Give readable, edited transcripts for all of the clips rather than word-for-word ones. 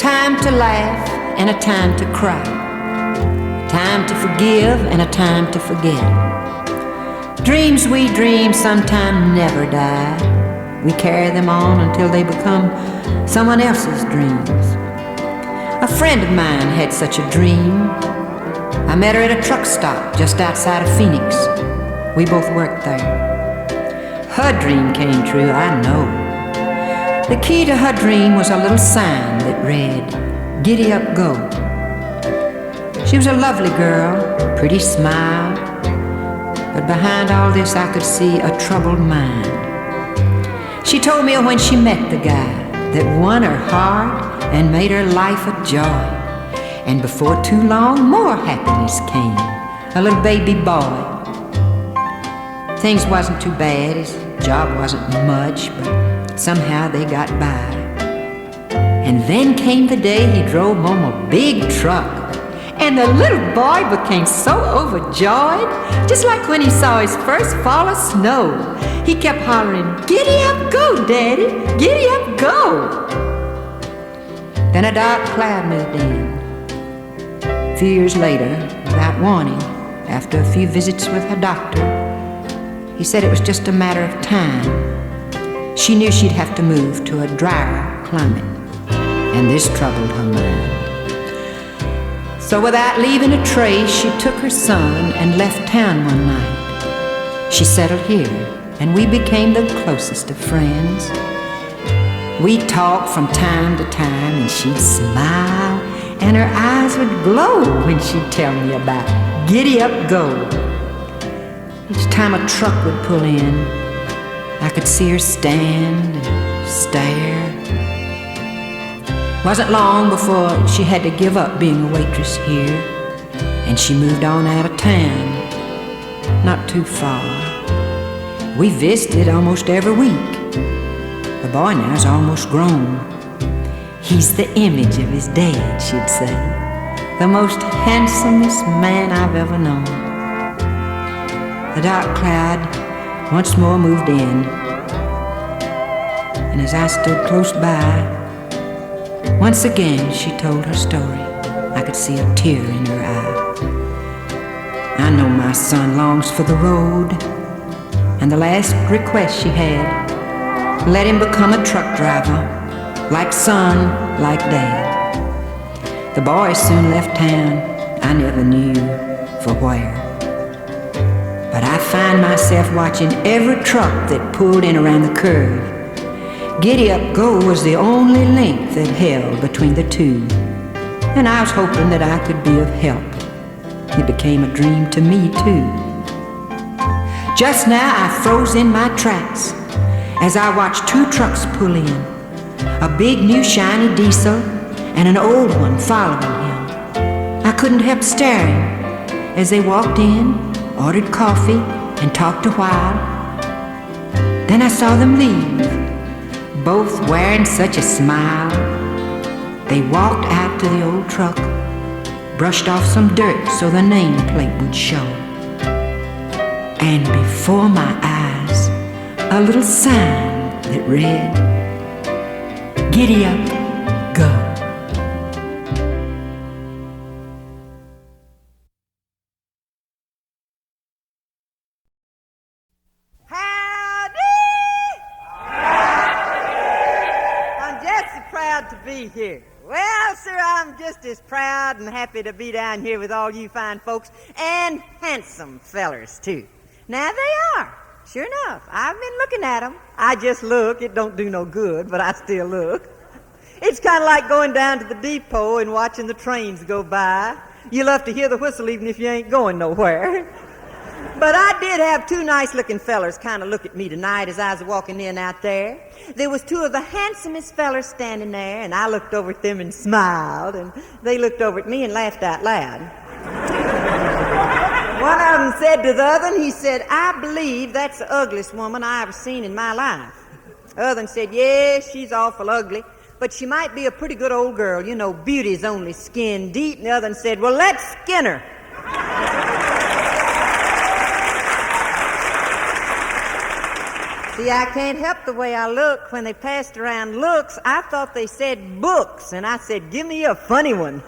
time to laugh and a time to cry, a time to forgive and a time to forget. Dreams we dream sometime never die. We carry them on until they become someone else's dreams. A friend of mine had such a dream. I met her at a truck stop just outside of Phoenix. We both worked there. Her dream came true, I know. The key to her dream was a little sign that read, "Giddy up, go." She was a lovely girl, pretty smile, but behind all this I could see a troubled mind. She told me when she met the guy that won her heart and made her life a joy. And before too long, more happiness came, a little baby boy. Things wasn't too bad, his job wasn't much, but somehow they got by. And then came the day he drove home a big truck, and the little boy became so overjoyed, just like when he saw his first fall of snow. He kept hollering, "Giddy up, go, Daddy, giddy up, go." Then a dark cloud moved in. A few years later, without warning, after a few visits with her doctor, he said it was just a matter of time. She knew she'd have to move to a drier climate, and this troubled her mind. So without leaving a trace, she took her son and left town one night. She settled here, and we became the closest of friends. We talked from time to time, and she'd smile, and her eyes would glow when she'd tell me about Giddy Up Go. Each time a truck would pull in, I could see her stand and stare. Wasn't long before she had to give up being a waitress here, and she moved on out of town, not too far. We visited almost every week. The boy now's almost grown. He's the image of his dad, she'd say, the most handsomest man I've ever known. The dark cloud once more moved in, and as I stood close by, once again she told her story. I could see a tear in her eye. I know my son longs for the road, and the last request she had, let him become a truck driver, like son, like dad. The boy soon left town, I never knew for where. But I find myself watching every truck that pulled in around the curve. Giddy Up Go was the only link that held between the two, and I was hoping that I could be of help. It became a dream to me too. Just now I froze in my tracks as I watched two trucks pull in, a big new shiny diesel and an old one following him. I couldn't help staring as they walked in, ordered coffee, and talked a while. Then I saw them leave, both wearing such a smile. They walked out to the old truck, brushed off some dirt so the nameplate would show. And before my eyes, a little sign that read, "Giddy up, go." Howdy! I'm just so proud to be here. Well, sir, I'm just as proud and happy to be down here with all you fine folks, and handsome fellers, too. Now, they are. Sure enough, I've been looking at them. I just look. It don't do no good, but I still look. It's kind of like going down to the depot and watching the trains go by. You love to hear the whistle even if you ain't going nowhere. But I did have two nice-looking fellers kind of look at me tonight as I was walking in out there. There was two of the handsomest fellers standing there, and I looked over at them and smiled, and they looked over at me and laughed out loud. One of them said to the other, he said, "I believe that's the ugliest woman I ever seen in my life." The other one said, "Yes, she's awful ugly, but she might be a pretty good old girl. You know, beauty's only skin deep." And the other one said, "Well, let's skin her." See, I can't help the way I look. When they passed around looks, I thought they said books, and I said, give me a funny one.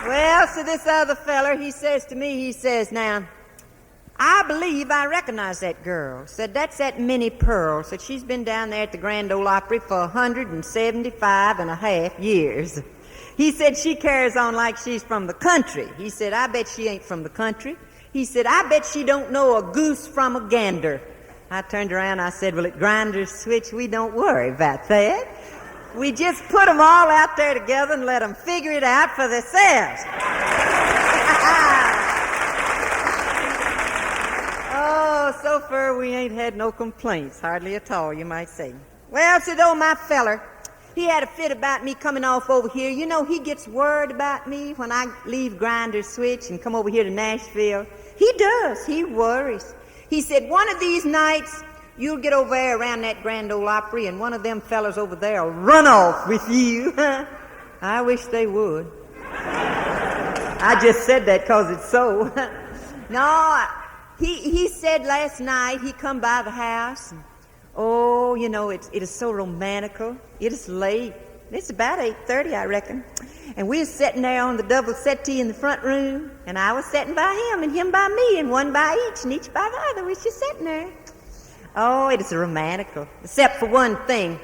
Well, so this other feller, he says to me, he says, now, I believe I recognize that girl. Said, that's that Minnie Pearl. Said, she's been down there at the Grand Ole Opry for 175 and a half years. He said, she carries on like she's from the country. He said, I bet she ain't from the country. He said, I bet she don't know a goose from a gander. I turned around, I said, well, at Grinder's Switch, we don't worry about that. We just put them all out there together and let them figure it out for themselves. Oh, so far we ain't had no complaints, hardly at all, you might say. Well, so though my feller, he had a fit about me coming off over here. You know, he gets worried about me when I leave Grinder's Switch and come over here to Nashville. He does. He worries. He said, one of these nights, you'll get over there around that Grand Ole Opry, and one of them fellas over there will run off with you. I wish they would. I just said that because it's so. No, he said last night he come by the house. And, oh, you know, it is so romantical. It is late. It's about 8:30, I reckon. And we was sitting there on the double settee in the front room, and I was sitting by him, and him by me, and one by each, and each by the other. We was just sitting there. Oh, it is romantical, except for one thing.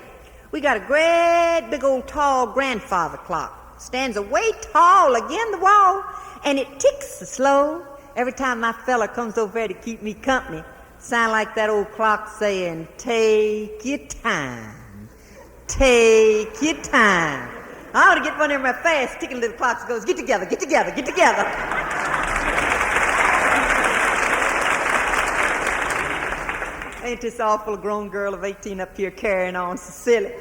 We got a great big old tall grandfather clock. Stands away tall against the wall, and it ticks slow. Every time my fella comes over there to keep me company, sound like that old clock saying, take your time, take your time. I ought to get one of them fast ticking little clocks that goes, get together, get together, get together. Ain't this awful grown girl of 18 up here carrying on so silly?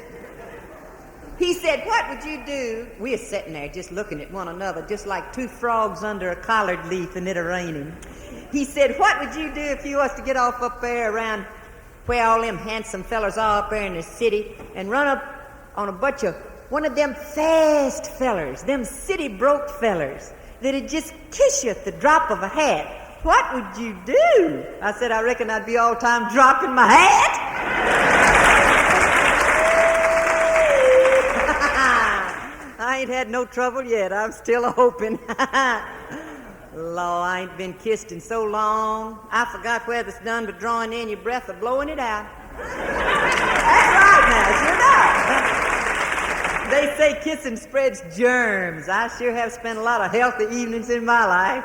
He said, what would you do? We're sitting there just looking at one another, just like two frogs under a collard leaf and it a-raining. He said, what would you do if you was to get off up there around where all them handsome fellers are up there in the city and run up on a bunch of one of them fast fellers, them city broke fellers that'd just kiss you at the drop of a hat? What would you do? I said, I reckon I'd be all time dropping my hat. I ain't had no trouble yet. I'm still a-hoping. Law, I ain't been kissed in so long. I forgot whether it's done but drawing in your breath or blowing it out. That's right now, sure does. They say kissing spreads germs. I sure have spent a lot of healthy evenings in my life.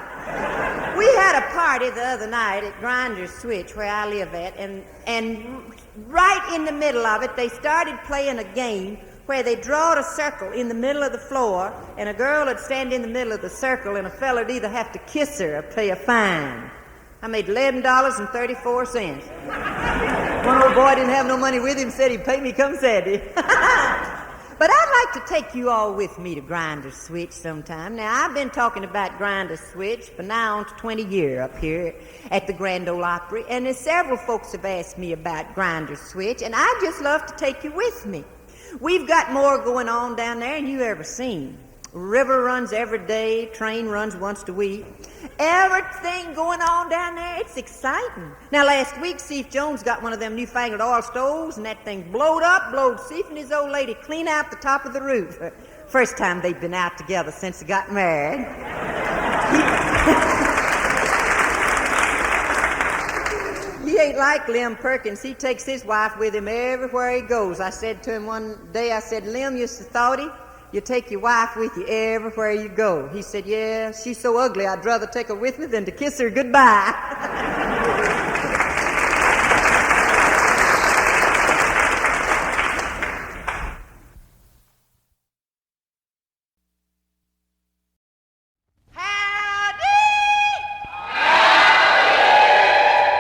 We had a party the other night at Grinder's Switch, where I live at, and right in the middle of it, they started playing a game where they drawed a circle in the middle of the floor, and a girl would stand in the middle of the circle, and a fella would either have to kiss her or pay a fine. I made $11.34. One old boy didn't have no money with him, said he'd pay me come Saturday. But I'd like to take you all with me to Grinder's Switch sometime. Now, I've been talking about Grinder's Switch for now on to 20 years up here at the Grand Ole Opry, and there's several folks have asked me about Grinder's Switch, and I'd just love to take you with me. We've got more going on down there than you ever seen. River runs every day, train runs once a week. Everything going on down there, it's exciting. Now, last week, Chief Jones got one of them newfangled oil stoves, and that thing blowed Chief and his old lady clean out the top of the roof. First time they've been out together since they got married. He ain't like Lem Perkins. He takes his wife with him everywhere he goes. I said to him one day, I said, Lem, you thoughty? You take your wife with you everywhere you go. He said, yeah, she's so ugly, I'd rather take her with me than to kiss her goodbye.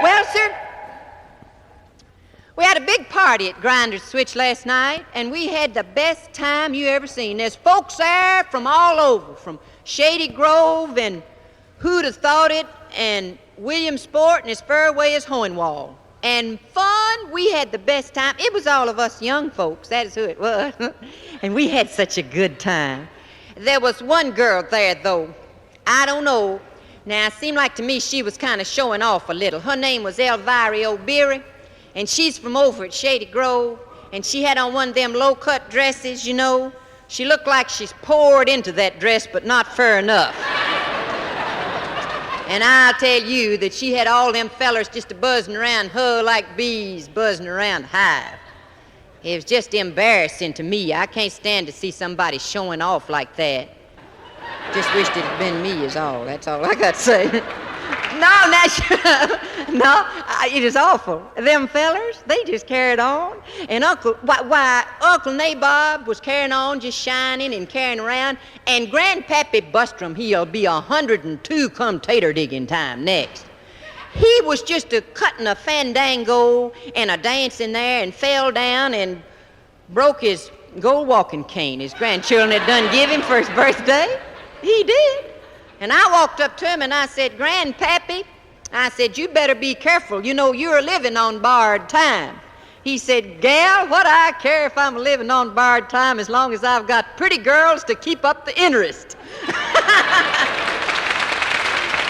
Well, sir, we had a big party at Grinder's Switch last night, and we had the best time you ever seen. There's folks there from all over, from Shady Grove and Who'd Have Thought It, and Williamsport, and as far away as Hohenwald. And fun, we had the best time. It was all of us young folks, that is who it was. And we had such a good time. There was one girl there, though. I don't know. Now, it seemed like to me she was kind of showing off a little. Her name was Elvira O'Beery, and she's from over at Shady Grove, and she had on one of them low-cut dresses, you know. She looked like she's poured into that dress, but not fur enough. And I'll tell you that she had all them fellers just a-buzzing around her like bees buzzing around a hive. It was just embarrassing to me. I can't stand to see somebody showing off like that. Just wished it had been me is all. That's all I got to say. It is awful. Them fellers, they just carried on. And Uncle Nabob was carrying on, just shining and carrying around. And Grandpappy Bustrum, he'll be 102 come tater digging time next. He was just a-cutting a fandango and a dancing there and fell down and broke his gold walking cane his grandchildren had done give him for his birthday. He did. And I walked up to him and I said, Grandpappy, I said, you better be careful. You know, you're living on borrowed time. He said, gal, what I care if I'm living on borrowed time as long as I've got pretty girls to keep up the interest.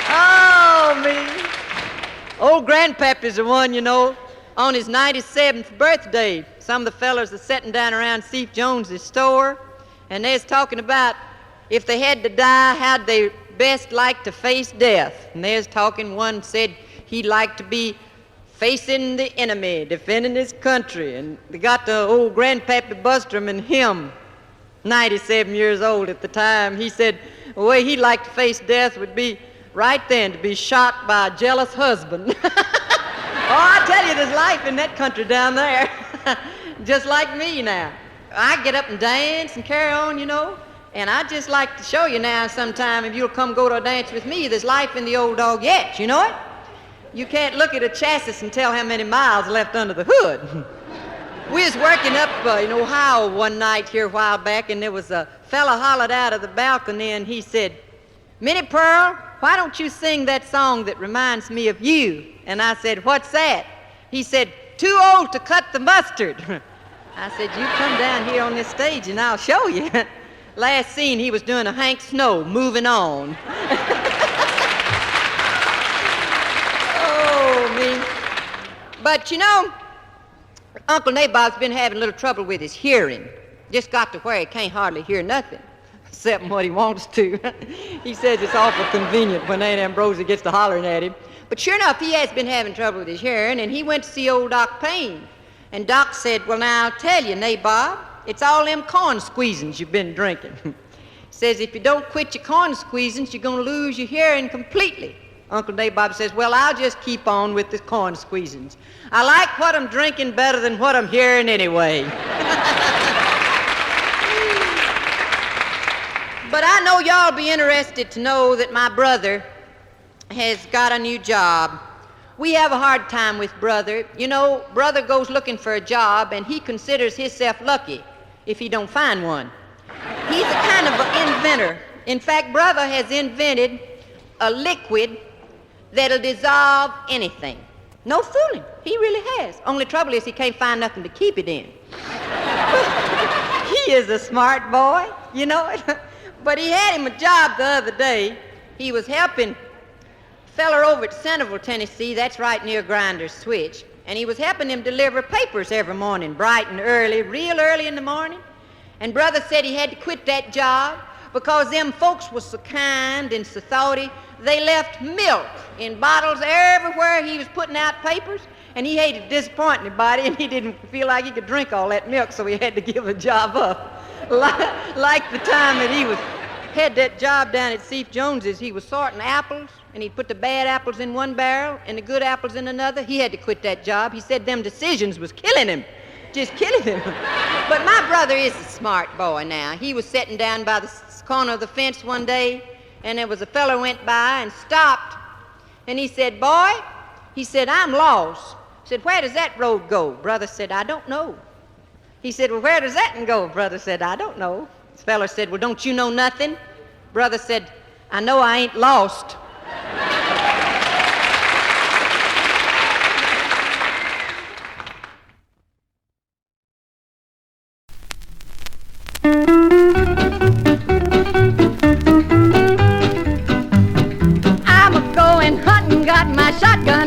Oh, me. Old Grandpappy's the one, you know, on his 97th birthday. Some of the fellers are sitting down around Steve Jones's store, and they's talking about if they had to die, how'd they best like to face death. And there's talking, one said he'd like to be facing the enemy, defending his country. And they got the old Grandpappy Bustrum and him, 97 years old at the time. He said the way he'd like to face death would be right then to be shot by a jealous husband. Oh, I tell you, there's life in that country down there. Just like me now. I get up and dance and carry on, you know. And I'd just like to show you now sometime, if you'll come go to a dance with me, there's life in the old dog yet, you know it? You can't look at a chassis and tell how many miles left under the hood. We was working up in Ohio one night here a while back, and there was a fella hollered out of the balcony, and he said, Minnie Pearl, why don't you sing that song that reminds me of you? And I said, what's that? He said, too old to cut the mustard. I said, you come down here on this stage and I'll show you. Last scene, he was doing a Hank Snow, Moving On. Oh, me. But, you know, Uncle Nabob's been having a little trouble with his hearing. Just got to where he can't hardly hear nothing, except what he wants to. He says it's awful convenient when Aunt Ambrosia gets to hollering at him. But sure enough, he has been having trouble with his hearing, and he went to see old Doc Payne. And Doc said, well, now, I'll tell you, Nabob, it's all them corn squeezins you've been drinking. He says, if you don't quit your corn squeezins, you're going to lose your hearing completely. Uncle Nabob says, well, I'll just keep on with the corn squeezins. I like what I'm drinking better than what I'm hearing anyway. But I know y'all be interested to know that my brother has got a new job. We have a hard time with brother. You know, brother goes looking for a job, and he considers himself lucky if he don't find one. He's a kind of an inventor. In fact, brother has invented a liquid that'll dissolve anything. No fooling, he really has. Only trouble is he can't find nothing to keep it in. He is a smart boy, you know it. But he had him a job the other day. He was helping a feller over at Centerville, Tennessee, that's right near Grinder's Switch, and he was helping him deliver papers every morning, bright and early, real early in the morning. And brother said he had to quit that job because them folks was so kind and so thoughty. They left milk in bottles everywhere he was putting out papers, and he hated to disappoint anybody, and he didn't feel like he could drink all that milk, so he had to give the job up. Like the time that he had that job down at Steve Jones's, he was sorting apples, and he'd put the bad apples in one barrel and the good apples in another. He had to quit that job. He said them decisions was killing him, just killing him. But my brother is a smart boy now. He was sitting down by the corner of the fence one day, and there was a feller went by and stopped, and he said, boy, he said, I'm lost. He said, where does that road go? Brother said, I don't know. He said, well, where does that one go? Brother said, I don't know. This feller said, well, don't you know nothing? Brother said, I know I ain't lost. I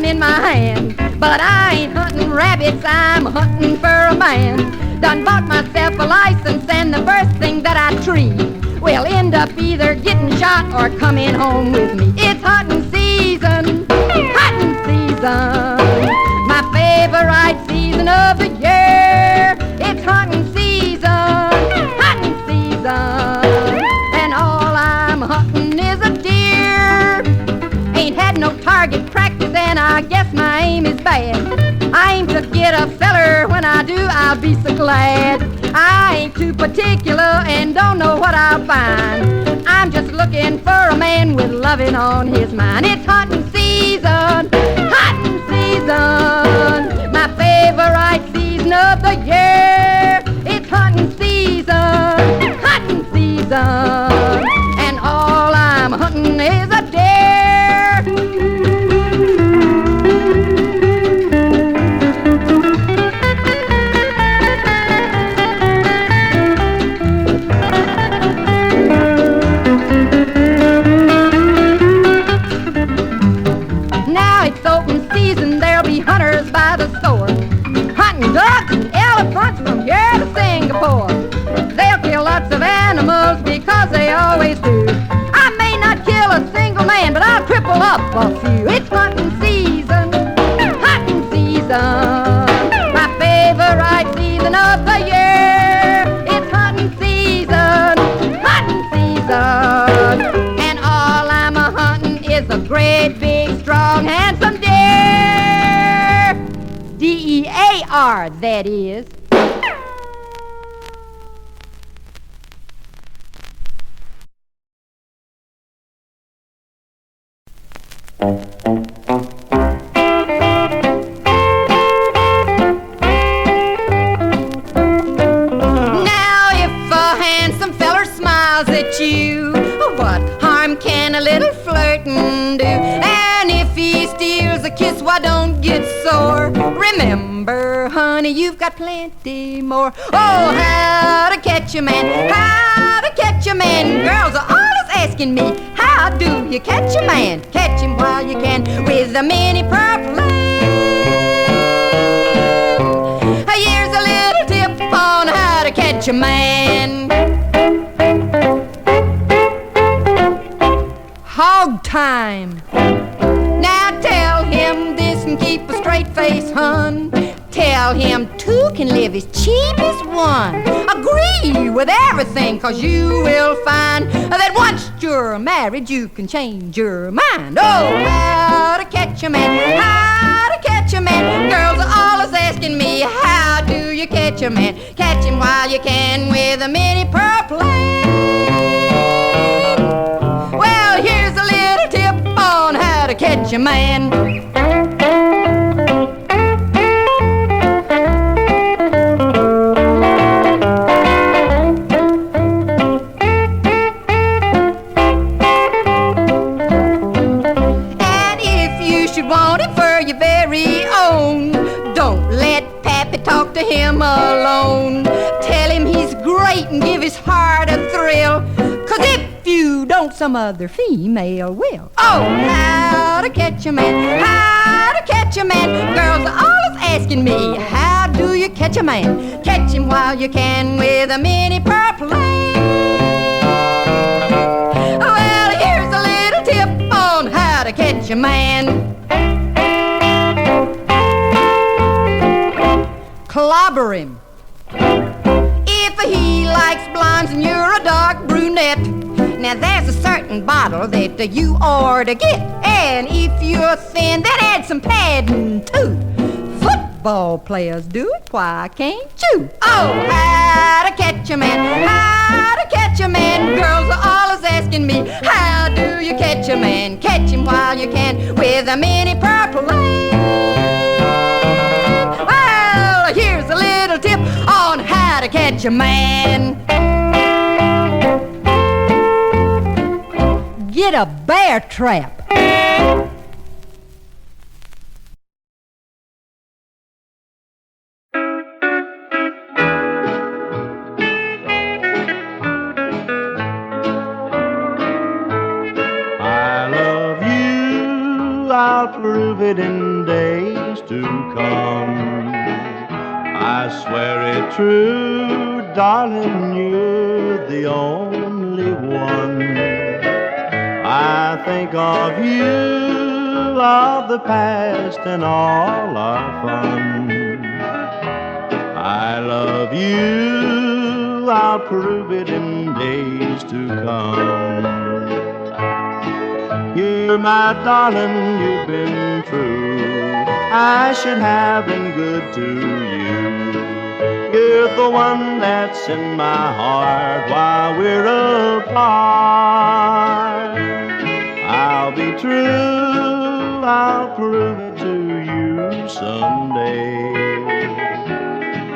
gun in my hand. But I ain't hunting rabbits, I'm hunting for a man. Done bought myself a license, and the first thing that I treat will end up either getting shot or coming home with me. It's hunting season, hunting season, my favorite season of the year. It's hunting season, hunting season, and all I'm hunting is a deer. Ain't had no target practice, and I guess my aim is bad. I aim to get a feller, when I do I'll be so glad. I ain't too particular and don't know what I'll find. I'm just looking for a man with loving on his mind. It's hunting season, hunting season, my favorite season of the year. It's hunting season, hunting season, and all I'm hunting is a deer. Now it's open season, there'll be hunters by the store, hunting ducks and elephants from here to Singapore. They'll kill lots of animals because they always do. I may not kill a single man, but I'll triple up a few. It's hunting season, hunting season, my favorite season of the year. It's hunting season, and all I'm a-hunting is a great big strong handsome deer. D-E-A-R, that is. Now if a handsome feller smiles at you, what harm can a little flirtin' do? And if he steals a kiss, why don't get sore? Remember, honey, you've got plenty more. Oh, how to catch a man, how to catch a man. Girls are always asking me, how do you catch a man? Catch him while you can with a mini purple land. Here's a little tip on how to catch a man. Hog time. Now tell him this and keep a straight face, hun. Tell him two can live as cheap as one. Agree with everything, 'cause you will find that once you're married you can change your mind. Oh, how to catch a man, how to catch a man. Girls are always asking me, how do you catch a man? Catch him while you can with a mini purple land. Well, here's a little tip on how to catch a man. Talk to him alone. Tell him he's great and give his heart a thrill. 'Cause if you don't, some other female will. Oh, how to catch a man, how to catch a man. Girls are always asking me, how do you catch a man? Catch him while you can with a mini purple land. Well, here's a little tip on how to catch a man. Clobber him. If he likes blondes and you're a dark brunette, now there's a certain bottle that you ought to get. And if you're thin, then add some padding too. Football players do it, why can't you? Oh, how to catch a man, how to catch a man. Girls are always asking me, how do you catch a man? Catch him while you can with a mini purple land. Here's a little tip on how to catch a man. Get a bear trap. I love you, I'll prove prove it in days to come. I swear it true, darling, you're the only one. I think of you, of the past and all our fun. I love you, I'll prove it in days to come. You're my darling, you've been true. I should have been good to you. You're the one that's in my heart while we're apart. I'll be true, I'll prove it to you someday.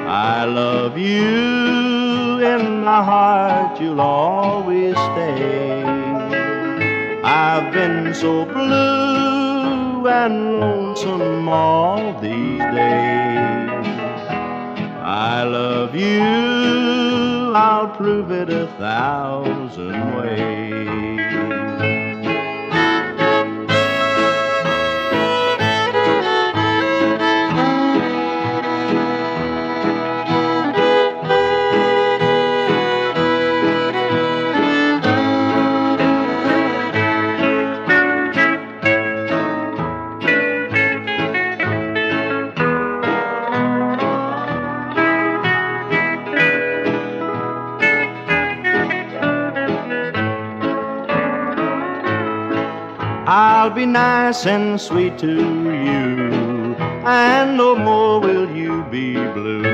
I love you, in my heart you'll always stay. I've been so blue and lonesome all these days. I love you, I'll prove it 1,000 ways. I'll be nice and sweet to you, and no more will you be blue.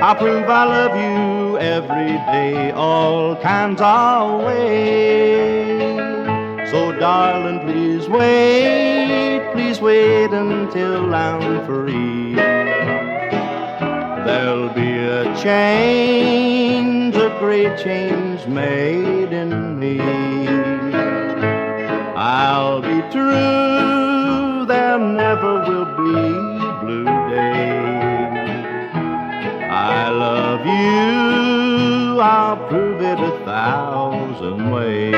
I'll prove I love you every day, all kinds of ways. So darling, please wait until I'm free. There'll be a change, a great change made in me. I'll be true, there never will be blue days. I love you, I'll prove it 1,000 ways.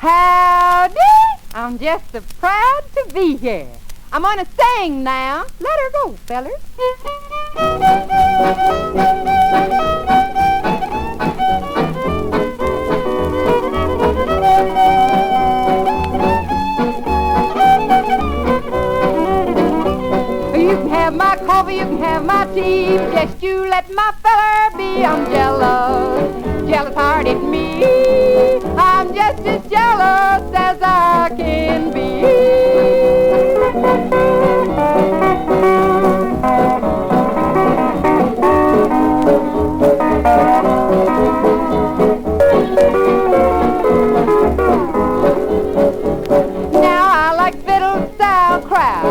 Howdy! I'm just so proud to be here. I'm gonna sing now. Let her go, fellers. You can have my coffee, you can have my tea. Just you let my feller be. I'm jealous, jealous-hearted me. I'm just as jealous as I can be.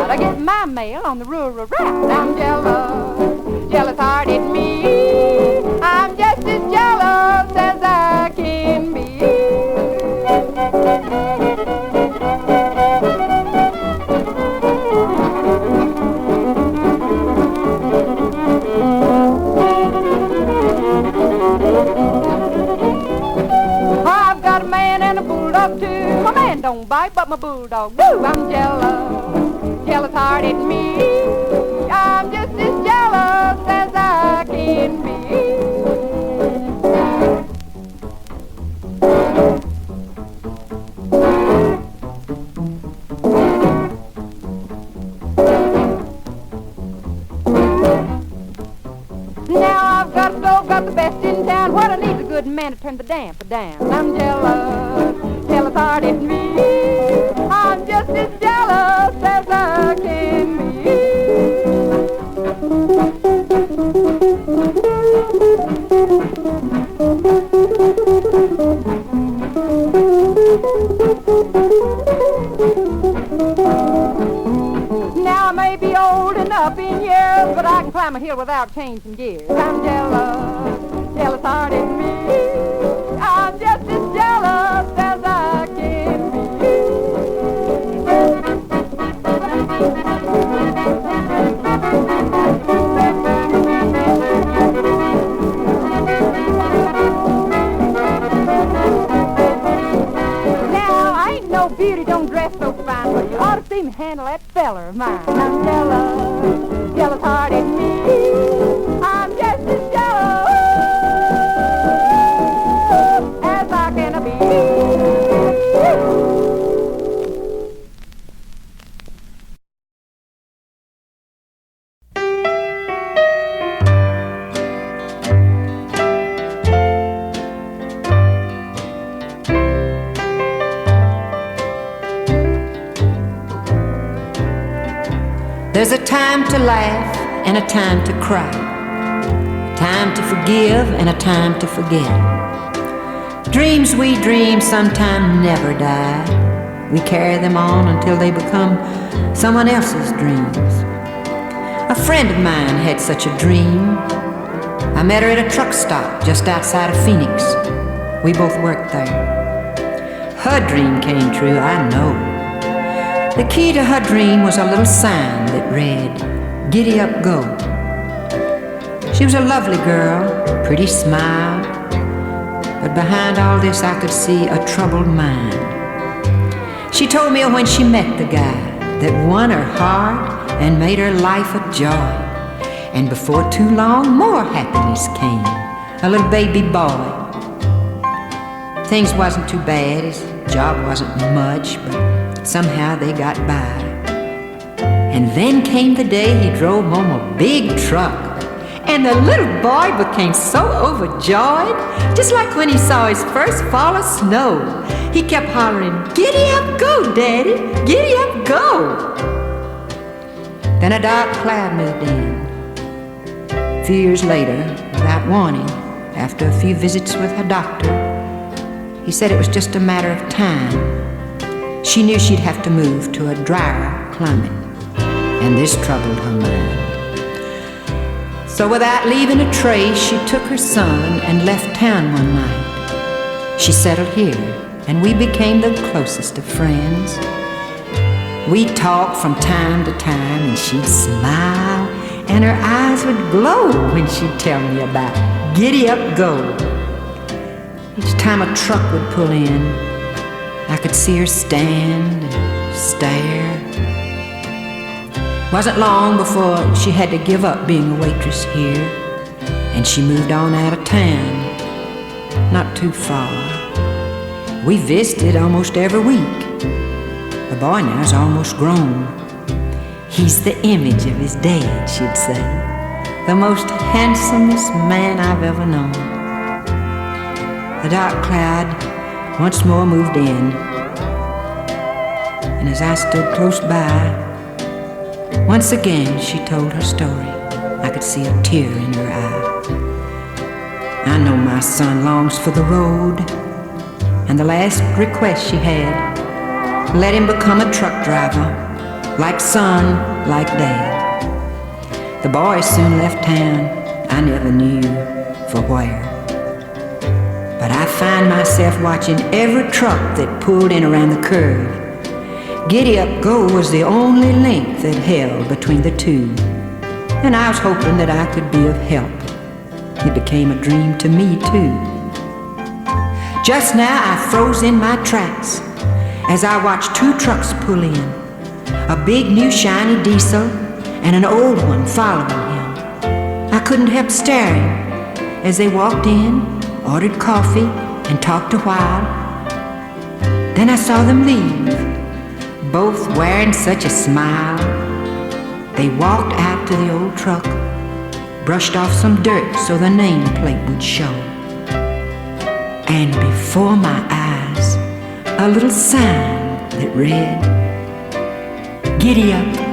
I get my mail on the rural route. I'm jealous, jealous-hearted me. I'm just as jealous as I can be. I've got a man and a bulldog too. My man don't bite, but my bulldog do. I'm jealous, jealous-hearted me. I'm just as jealous as I can be. Now I've got the best in town. What I need is a good man to turn the damper down. I'm jealous, jealous-hearted me. I'm just as jealous as I can be. Now I may be old enough in years, but I can climb a hill without changing gears. I'm jealous, jealous-hearted me. I'm just as jealous as I can be. Now, I ain't no beauty, don't dress so fine, but you ought to see me handle that feller of mine. I'm jealous, jealous-hearted me. I'm just as jealous as I can be. There's a time to laugh and a time to cry, a time to forgive and a time to forget. Dreams we dream sometime never die. We carry them on until they become someone else's dreams. A friend of mine had such a dream. I met her at a truck stop just outside of Phoenix. We both worked there. Her dream came true, I know. The key to her dream was a little sign that read, "Giddy up, go." She was a lovely girl, pretty smile, but behind all this I could see a troubled mind. She told me when she met the guy that won her heart and made her life a joy. And before too long, more happiness came, a little baby boy. Things wasn't too bad, his job wasn't much, but somehow they got by. And then came the day he drove home a big truck, and the little boy became so overjoyed, just like when he saw his first fall of snow. He kept hollering, "Giddy up, go, Daddy, giddy up, go." Then a dark cloud moved in. A few years later, without warning, after a few visits with her doctor, he said it was just a matter of time. She knew she'd have to move to a drier climate, and this troubled her mind. So without leaving a trace, she took her son and left town one night. She settled here, and we became the closest of friends. We'd talk from time to time, and she'd smile, and her eyes would glow when she'd tell me about Giddy Up Go. Each time a truck would pull in, I could see her stand and stare. Wasn't long before she had to give up being a waitress here, and she moved on out of town, not too far. We visited almost every week. The boy now is almost grown. He's the image of his dad, she'd say, the most handsomest man I've ever known. The dark cloud once more moved in, and as I stood close by, once again she told her story. I could see a tear in her eye. I know my son longs for the road, and the last request she had, let him become a truck driver, like son, like dad. The boy soon left town, I never knew for where. But I find myself watching every truck that pulled in around the curve. Giddy Up Go was the only link that held between the two, and I was hoping that I could be of help. It became a dream to me too. Just now I froze in my tracks as I watched two trucks pull in, a big new shiny diesel and an old one following him. I couldn't help staring as they walked in, ordered coffee, and talked a while. Then I saw them leave, both wearing such a smile. They walked out to the old truck, brushed off some dirt so the nameplate would show. And before my eyes, a little sign that read, "Giddy up,